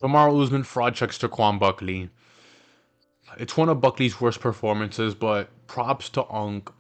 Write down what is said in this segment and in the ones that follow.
Kamaru Usman fraud checks to Buckley. It's one of Buckley's worst performances, but props to Unk.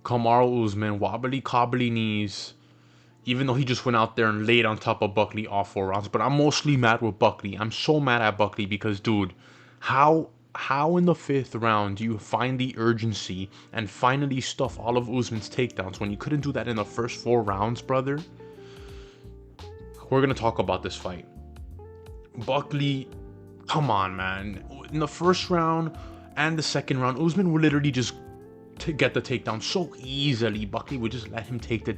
Kamaru Usman, wobbly cobbly knees, even though he just went out there and laid on top of Buckley all 4 rounds. But I'm mostly mad with Buckley. I'm so mad at Buckley because, dude, how in the 5th round do you find the urgency and finally stuff all of Usman's takedowns when you couldn't do that in the first 4 rounds, brother? We're gonna talk about this fight. Buckley, come on, man. In the 1st round and the 2nd round, Usman would literally just to get the takedown so easily. Buckley would just let him get the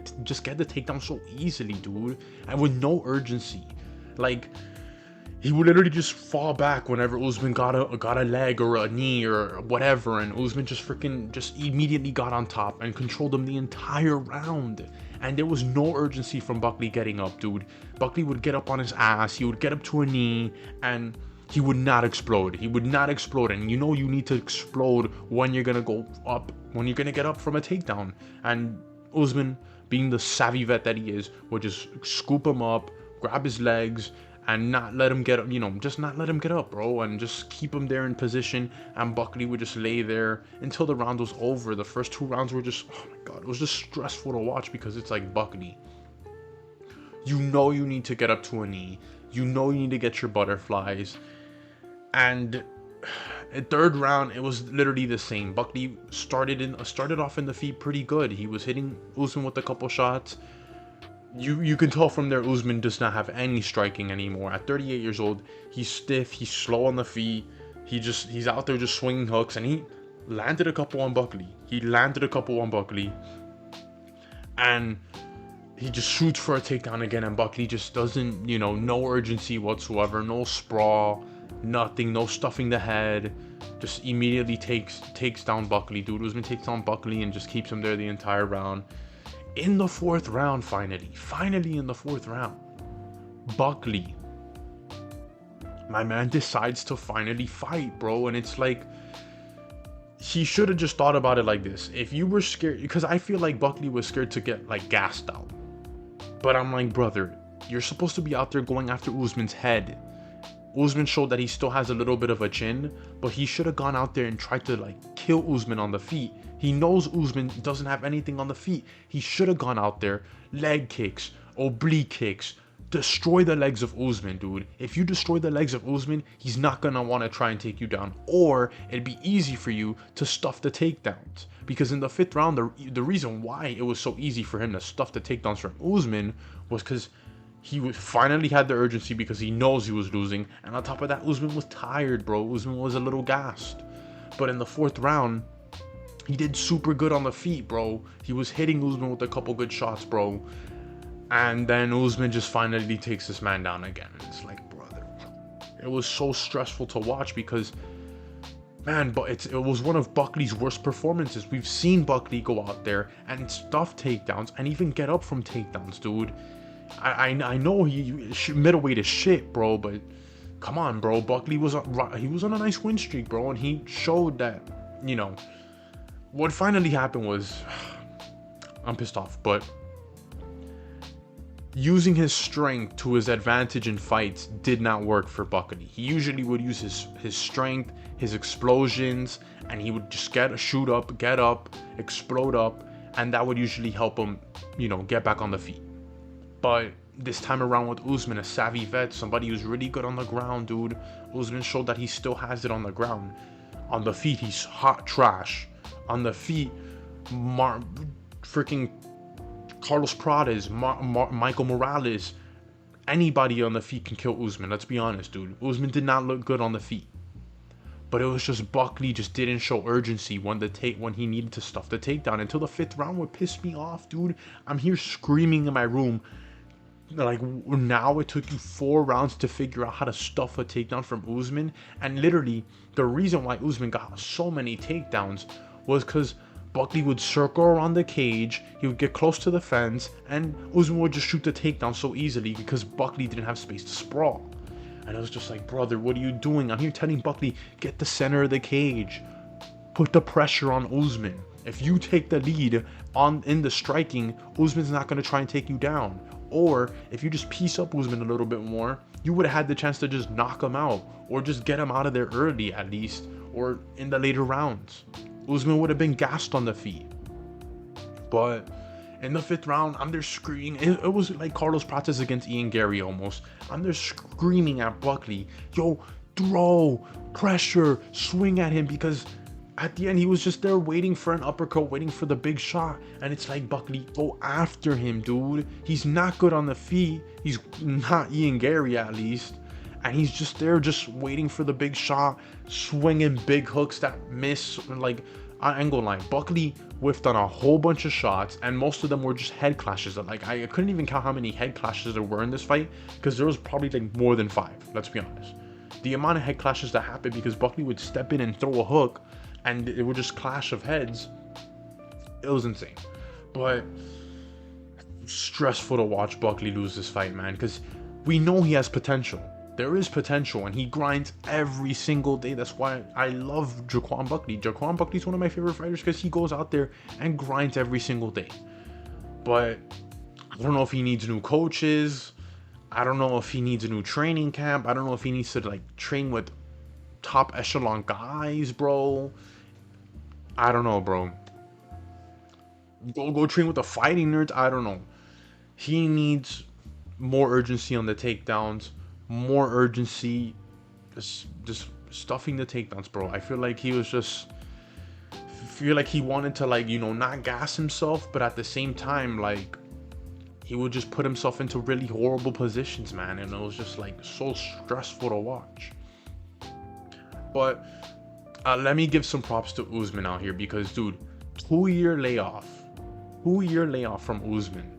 takedown so easily, dude, and with no urgency. Like, he would literally just fall back whenever Usman got a leg or a knee or whatever, and Usman just immediately got on top and controlled him the entire round. And there was no urgency from Buckley getting up, dude. Buckley would get up on his ass, he would get up to a knee, and he would not explode. He would not explode. And you know you need to explode when you're gonna go up, when you're gonna get up from a takedown. And Usman, being the savvy vet that he is, would just scoop him up, grab his legs, and not let him get up, just not let him get up, bro, and just keep him there in position. And Buckley would just lay there until the round was over. The first 2 rounds were just, oh my god, it was just stressful to watch because it's like, Buckley, you know you need to get up to a knee. You know you need to get your butterflies. And 3rd round, it was literally the same. Buckley started off in the feet pretty good. He was hitting Usman with a couple shots. You can tell from there Usman does not have any striking anymore. At 38 years old, he's stiff, he's slow on the feet. He's out there just swinging hooks, and he landed a couple on Buckley. And he just shoots for a takedown again, and Buckley just doesn't, no urgency whatsoever, no sprawl, nothing, no stuffing the head. Just immediately takes down Buckley, dude. Usman takes down Buckley and just keeps him there the entire round. In the 4th round, finally in the 4th round, Buckley, my man, decides to finally fight, bro. And it's like, he should have just thought about it like this. If you were scared, because I feel like Buckley was scared to get like gassed out. But I'm like, brother, you're supposed to be out there going after Usman's head. Usman showed that he still has a little bit of a chin, but he should have gone out there and tried to like kill Usman on the feet. He knows Usman doesn't have anything on the feet. He should have gone out there, leg kicks, oblique kicks, destroy the legs of Usman, dude. If you destroy the legs of Usman, he's not gonna want to try and take you down, or it'd be easy for you to stuff the takedowns. Because in the 5th round, the reason why it was so easy for him to stuff the takedowns from Usman was because he finally had the urgency because he knows he was losing. And on top of that, Usman was tired, bro. Usman was a little gassed. But in the 4th round, he did super good on the feet, bro. He was hitting Usman with a couple good shots, bro. And then Usman just finally takes this man down again. And it's like, brother, it was so stressful to watch because, man, but it was one of Buckley's worst performances. We've seen Buckley go out there and stuff takedowns and even get up from takedowns, dude. I know middleweight is shit, bro, but come on, bro. Buckley was on a nice win streak, bro, and he showed that, what finally happened was, I'm pissed off, but using his strength to his advantage in fights did not work for Buckley. He usually would use his strength, his explosions, and he would just get up, explode up, and that would usually help him, get back on the feet. But this time around with Usman, a savvy vet, somebody who's really good on the ground, dude. Usman showed that he still has it on the ground. On the feet, he's hot trash. On the feet, freaking Carlos Pradas, Michael Morales, anybody on the feet can kill Usman. Let's be honest, dude. Usman did not look good on the feet. But it was just Buckley just didn't show urgency when he needed to stuff the takedown until the 5th round would piss me off, dude. I'm here screaming in my room. Like, now it took you 4 rounds to figure out how to stuff a takedown from Usman. And literally, the reason why Usman got so many takedowns was because Buckley would circle around the cage, he would get close to the fence, and Usman would just shoot the takedown so easily because Buckley didn't have space to sprawl. And I was just like, brother, what are you doing? I'm here telling Buckley, get the center of the cage. Put the pressure on Usman. If you take the lead in the striking, Usman's not going to try and take you down. Or if you just piece up Usman a little bit more, you would have had the chance to just knock him out or just get him out of there early at least, or in the later rounds. Usman would have been gassed on the feet. But in the 5th round, I'm there screaming. It was like Carlos Prates against Ian Gary almost. I'm there screaming at Buckley, yo, throw, pressure, swing at him, because at the end he was just there waiting for an uppercut, waiting for the big shot. And it's like, Buckley, go after him, dude. He's not good on the feet. He's not Ian Gary, at least. And he's just there just waiting for the big shot, swinging big hooks that miss. Like, I ain't gonna lie, Buckley whiffed on a whole bunch of shots, and most of them were just head clashes. Like, I couldn't even count how many head clashes there were in this fight, because there was probably like more than 5, let's be honest. The amount of head clashes that happened because Buckley would step in and throw a hook, and it would just clash of heads. It was insane. But stressful to watch Buckley lose this fight, man, because we know he has potential. There is potential, and he grinds every single day. That's why I love Joaquin Buckley. Joaquin Buckley's one of my favorite fighters because he goes out there and grinds every single day. But I don't know if he needs new coaches. I don't know if he needs a new training camp. I don't know if he needs to like train with top echelon guys, bro. I don't know, bro. Go train with the fighting nerds. I don't know. He needs more urgency on the takedowns. More urgency, just stuffing the takedowns, bro. I feel like he wanted to, like, you know, not gas himself, but at the same time, like, he would just put himself into really horrible positions, man, and it was just like so stressful to watch. But let me give some props to Usman out here, because, dude, 2-year layoff from Usman,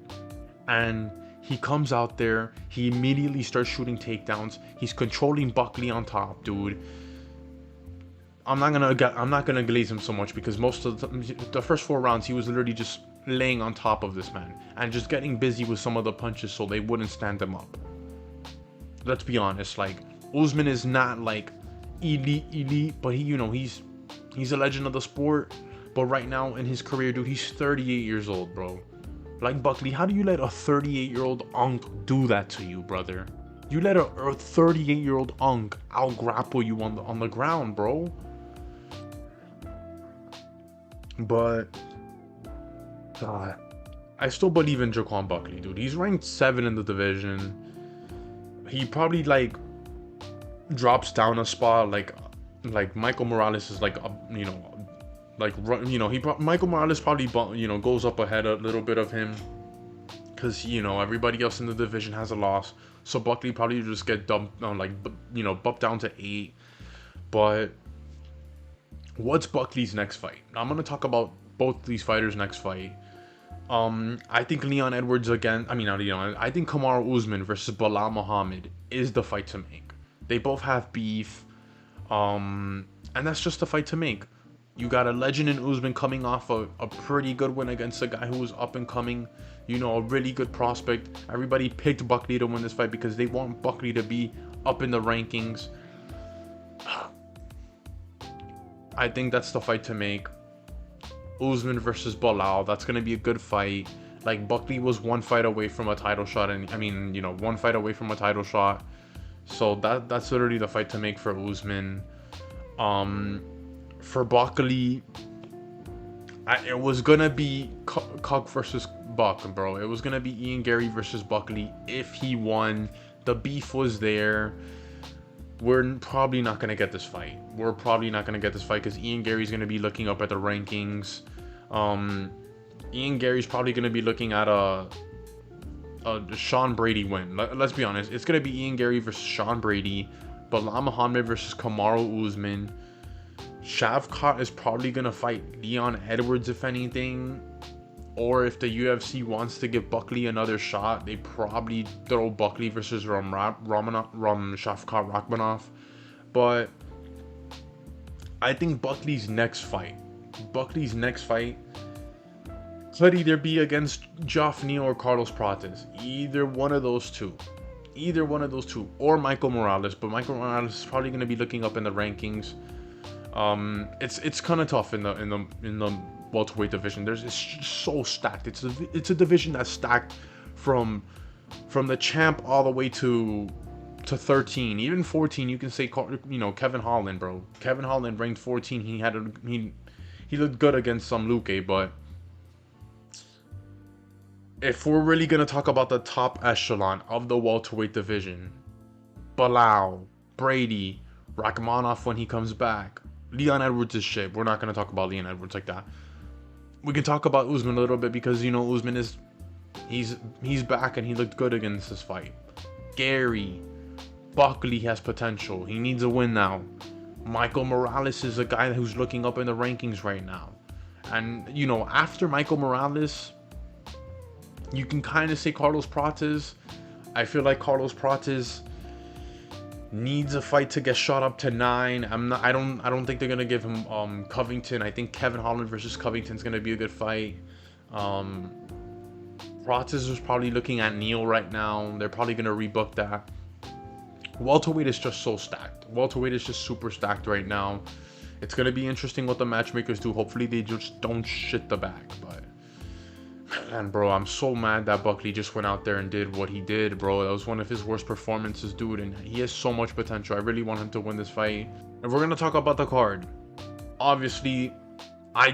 and he comes out there, he immediately starts shooting takedowns. He's controlling Buckley on top, dude. I'm not gonna glaze him so much, because most of the first 4 rounds he was literally just laying on top of this man and just getting busy with some of the punches so they wouldn't stand him up. Let's be honest, like, Usman is not like elite, but he's a legend of the sport. But right now in his career, dude, he's 38 years old, bro. Like, Buckley, how do you let a 38-year-old unk do that to you, brother? You let a 38-year-old unk out-grapple you on the ground, bro. But God, I still believe in Joaquin Buckley, dude. He's ranked 7 in the division. He probably like drops down a spot, like Michael Morales is like, Michael Morales probably, goes up ahead a little bit of him, because, everybody else in the division has a loss. So Buckley probably just get dumped, bumped down to 8. But what's Buckley's next fight? I'm gonna talk about both these fighters' next fight. I think Leon Edwards again. I think Kamaru Usman versus Belal Muhammad is the fight to make. They both have beef, and that's just the fight to make. You got a legend in Usman coming off a pretty good win against a guy who was up and coming, a really good prospect. Everybody picked Buckley to win this fight because they want Buckley to be up in the rankings. I think that's the fight to make. Usman versus Belal, that's going to be a good fight. Like, Buckley was 1 fight away from a title shot, and 1 fight away from a title shot. So that's literally the fight to make for Usman. For Buckley, it was gonna be Cock versus Buck, bro. It was gonna be Ian Gary versus Buckley if he won. The beef was there. We're probably not gonna get this fight. Because Ian Gary's gonna be looking up at the rankings. Ian Gary's probably gonna be looking at a Sean Brady win. Let's be honest. It's gonna be Ian Gary versus Sean Brady, Belal Muhammad versus Kamaru Usman. Shavkat is probably going to fight Leon Edwards, if anything. Or if the UFC wants to give Buckley another shot, they probably throw Buckley versus Shavkat Rakhmonov. But I think Buckley's next fight could either be against Joaquin or Carlos Prates. Either one of those two. Or Michael Morales. But Michael Morales is probably going to be looking up in the rankings. It's kind of tough in the welterweight division. It's just so stacked. It's a division that's stacked from the champ all the way to to 13, even 14. You can say, you know, Kevin Holland, bro. Kevin Holland ranked 14. He looked good against some Luque, but if we're really gonna talk about the top echelon of the welterweight division, Bilal, Brady, Rachmaninoff when he comes back, Leon Edwards is shit. We're not gonna talk about Leon Edwards like that. We can talk about Usman a little bit because, you know, Usman is he's back and he looked good against this fight. Gary, Buckley has potential. He needs a win now. Michael Morales is a guy who's looking up in the rankings right now. And, you know, after Michael Morales, you can kind of say Carlos Prates. I feel like Carlos Prates needs a fight to get shot up to 9. I don't think they're gonna give him Covington. I think Kevin Holland versus Covington is gonna be a good fight. Prates is probably looking at Neal right now. They're probably gonna rebook that. Welterweight is just so stacked. Welterweight is just super stacked right now. It's gonna be interesting what the matchmakers do. Hopefully they just don't shit the bag. But man, bro, I'm so mad that Buckley just went out there and did what he did, bro. That was one of his worst performances, dude. And he has so much potential. I really want him to win this fight. And we're gonna talk about the card. Obviously, I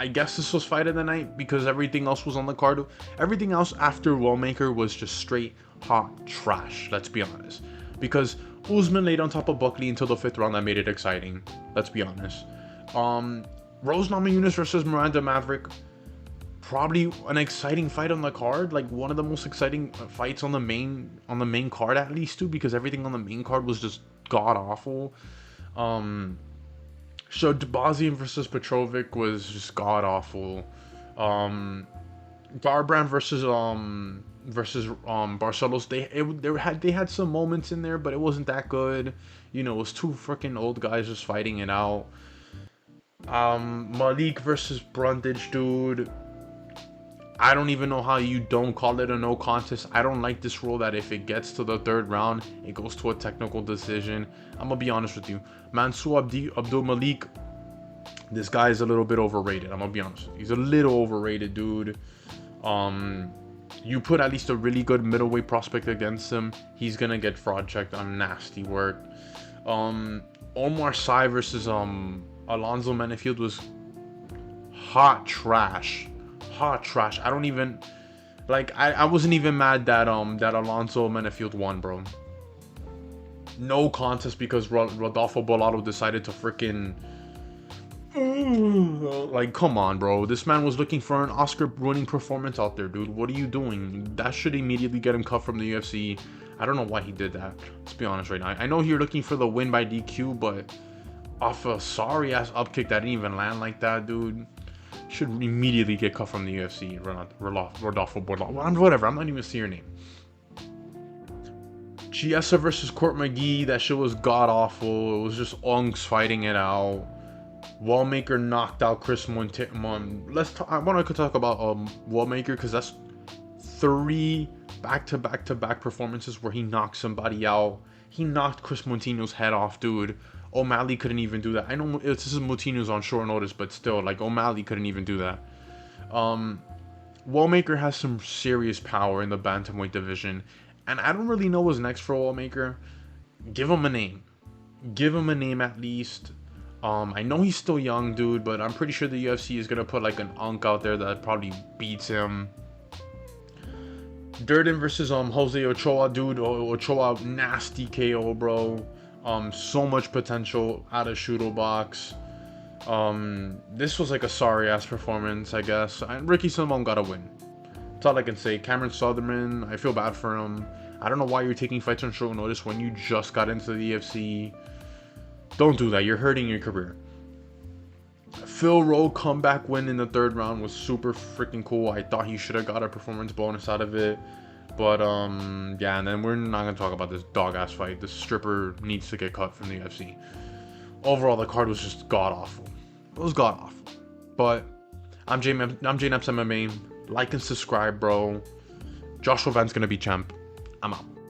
guess this was fight of the night because everything else was on the card. Everything else after Wellmaker was just straight hot trash. Let's be honest. Because Usman laid on top of Buckley until the 5th round. That made it exciting. Let's be honest. Rose Namajunas versus Miranda Maverick. Probably an exciting fight on the card. Like one of the most exciting fights on the main card at least too. Because everything on the main card was just god awful. So Dabazian versus Petrovic was just god awful. Garbrandt versus Barcelos, they had some moments in there, but it wasn't that good. You know, it was two freaking old guys just fighting it out. Malik versus Brundage, dude. I don't even know how you don't call it a no contest. I don't like this rule that if it gets to the 3rd round, it goes to a technical decision. I'm gonna be honest with you. Mansour Abdul Malik, this guy is a little bit overrated. I'm gonna be honest with you. He's a little overrated, dude. You put at least a really good middleweight prospect against him, he's gonna get fraud checked on nasty work. Omar Sy versus Alonzo Menifield was hot trash. Hot trash. I don't even like. I wasn't even mad that that Alonzo Menifield won, bro. No contest because Rodolfo Bolado decided to freaking like, come on, bro. This man was looking for an Oscar-winning performance out there, dude. What are you doing? That should immediately get him cut from the UFC. I don't know why he did that. Let's be honest right now. I know you're looking for the win by DQ, but off a sorry-ass upkick that didn't even land like that, dude, should immediately get cut from the UFC. Rodolfo Bolado. Whatever. I'm not even seeing your name. Chiesa versus Court McGee. That shit was god-awful. It was just Unks fighting it out. Wellmaker knocked out Chris Monte. I want to talk about Wellmaker because that's 3 back-to-back performances where he knocked somebody out. He knocked Chris Montino's head off, dude. O'Malley couldn't even do that. I know this is Montino's on short notice, but still, like, O'Malley couldn't even do that. Wellmaker has some serious power in the bantamweight division, and I don't really know what's next for Wellmaker. Give him a name. Give him a name at least. I know he's still young, dude, but I'm pretty sure the UFC is gonna put like an unk out there that probably beats him. Durden versus Jose Ochoa, dude. Ochoa, nasty KO, bro. So much potential out of Shooto box. This was like a sorry ass performance, I guess. And Ricky Simon got a win. That's all I can say. Cameron Sutherland, I feel bad for him. I don't know why you're taking fights on short notice when you just got into the UFC. Don't do that. You're hurting your career. Phil Rowe comeback win in the 3rd round was super freaking cool. I thought he should have got a performance bonus out of it. But, yeah, and then we're not going to talk about this dog-ass fight. This stripper needs to get cut from the UFC. Overall, the card was just god-awful. It was god-awful. But I'm J-Naps MMA. Like and subscribe, bro. Joshua Van's going to be champ. I'm out.